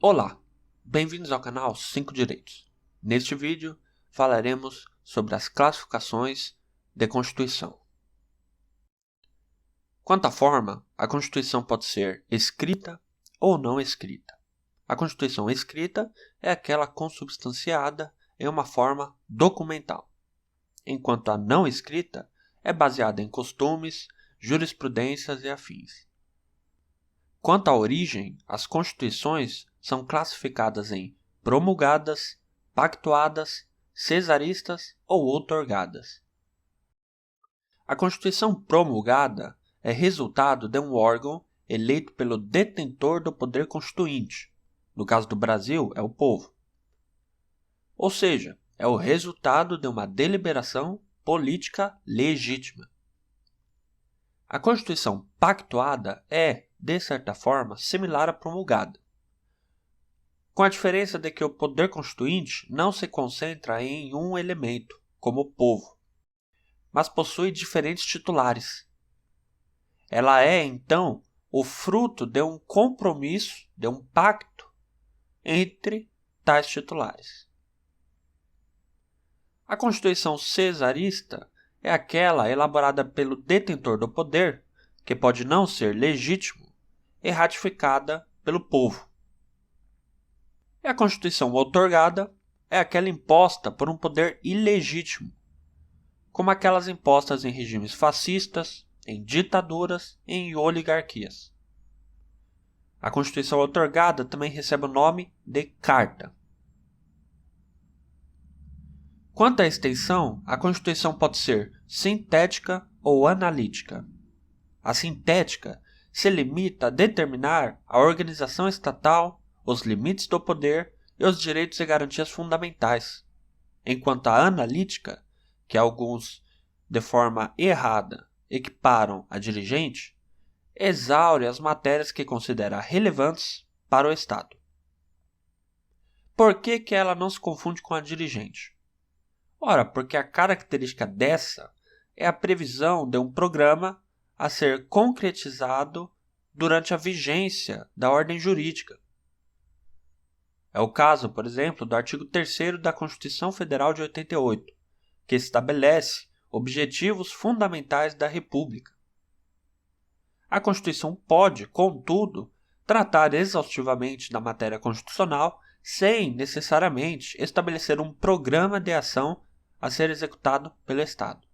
Olá, bem-vindos ao canal 5 Direitos. Neste vídeo falaremos sobre as classificações de Constituição. Quanto à forma, a Constituição pode ser escrita ou não escrita. A Constituição escrita é aquela consubstanciada em uma forma documental, enquanto a não escrita é baseada em costumes, jurisprudências e afins. Quanto à origem, as constituições são classificadas em promulgadas, pactuadas, cesaristas ou outorgadas. A Constituição promulgada é resultado de um órgão eleito pelo detentor do poder constituinte. No caso do Brasil, é o povo. Ou seja, é o resultado de uma deliberação política legítima. A Constituição pactuada é, de certa forma, similar à promulgada, com a diferença de que o poder constituinte não se concentra em um elemento, como o povo, mas possui diferentes titulares. Ela é, então, o fruto de um compromisso, de um pacto entre tais titulares. A Constituição cesarista é aquela elaborada pelo detentor do poder, que pode não ser legítimo, e ratificada pelo povo. E a Constituição outorgada é aquela imposta por um poder ilegítimo, como aquelas impostas em regimes fascistas, em ditaduras e em oligarquias. A Constituição outorgada também recebe o nome de Carta. Quanto à extensão, a Constituição pode ser sintética ou analítica. A sintética se limita a determinar a organização estatal, os limites do poder e os direitos e garantias fundamentais, enquanto a analítica, que alguns, de forma errada, equiparam a dirigente, exaure as matérias que considera relevantes para o Estado. Por que ela não se confunde com a dirigente? Ora, porque a característica dessa é a previsão de um programa a ser concretizado durante a vigência da ordem jurídica. É o caso, por exemplo, do artigo 3º da Constituição Federal de 88, que estabelece objetivos fundamentais da República. A Constituição pode, contudo, tratar exaustivamente da matéria constitucional sem necessariamente estabelecer um programa de ação a ser executado pelo Estado.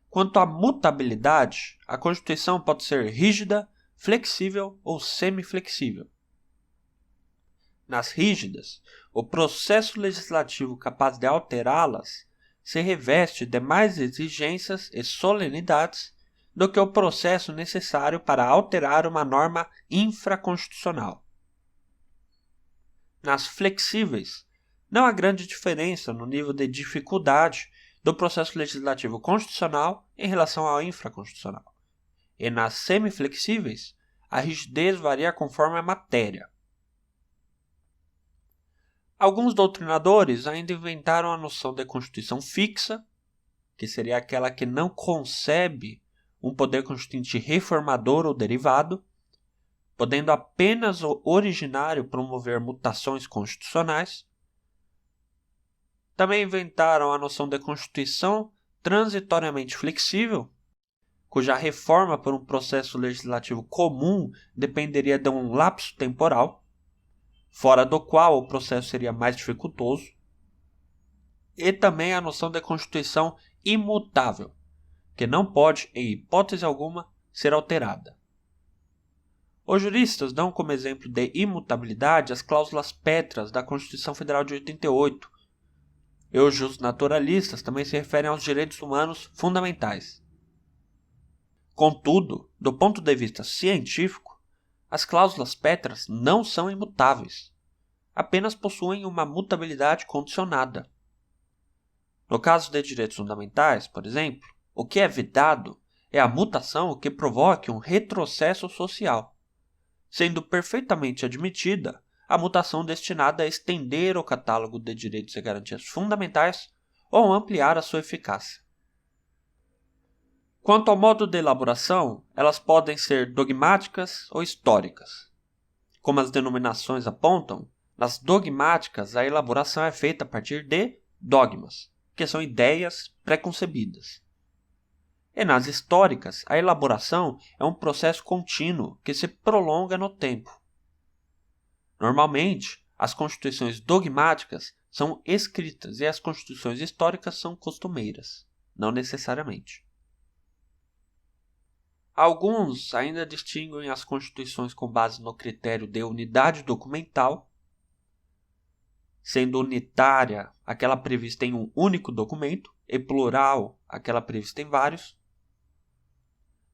Quanto à mutabilidade, a Constituição pode ser rígida, flexível ou semiflexível. Nas rígidas, o processo legislativo capaz de alterá-las se reveste de mais exigências e solenidades do que o processo necessário para alterar uma norma infraconstitucional. Nas flexíveis, não há grande diferença no nível de dificuldade do processo legislativo constitucional em relação ao infraconstitucional. E nas semiflexíveis, a rigidez varia conforme a matéria. Alguns doutrinadores ainda inventaram a noção de Constituição fixa, que seria aquela que não concebe um poder constituinte reformador ou derivado, podendo apenas o originário promover mutações constitucionais. Também inventaram a noção de Constituição transitoriamente flexível, cuja reforma por um processo legislativo comum dependeria de um lapso temporal, fora do qual o processo seria mais dificultoso, e também a noção de Constituição imutável, que não pode, em hipótese alguma, ser alterada. Os juristas dão como exemplo de imutabilidade as cláusulas pétreas da Constituição Federal de 88, e os justnaturalistas também se referem aos direitos humanos fundamentais. Contudo, do ponto de vista científico, as cláusulas pétreas não são imutáveis, apenas possuem uma mutabilidade condicionada. No caso de direitos fundamentais, por exemplo, o que é vedado é a mutação que provoque um retrocesso social, sendo perfeitamente admitida a mutação destinada a estender o catálogo de direitos e garantias fundamentais ou ampliar a sua eficácia. Quanto ao modo de elaboração, elas podem ser dogmáticas ou históricas. Como as denominações apontam, nas dogmáticas a elaboração é feita a partir de dogmas, que são ideias pré-concebidas. E nas históricas, a elaboração é um processo contínuo que se prolonga no tempo. Normalmente, as constituições dogmáticas são escritas e as constituições históricas são costumeiras, não necessariamente. Alguns ainda distinguem as constituições com base no critério de unidade documental, sendo unitária aquela prevista em um único documento e plural aquela prevista em vários,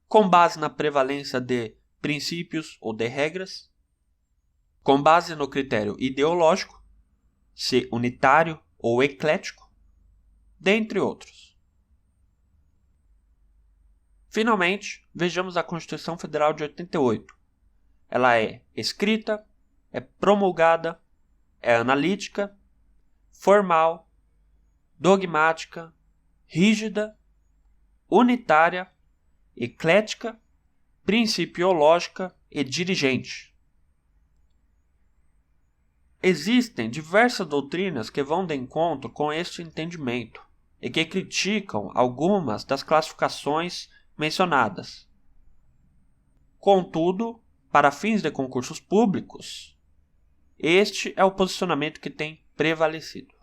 com base na prevalência de princípios ou de regras, com base no critério ideológico, se unitário ou eclético, dentre outros. Finalmente, vejamos a Constituição Federal de 88. Ela é escrita, é promulgada, é analítica, formal, dogmática, rígida, unitária, eclética, principiológica e dirigente. Existem diversas doutrinas que vão de encontro com este entendimento e que criticam algumas das classificações mencionadas. Contudo, para fins de concursos públicos, este é o posicionamento que tem prevalecido.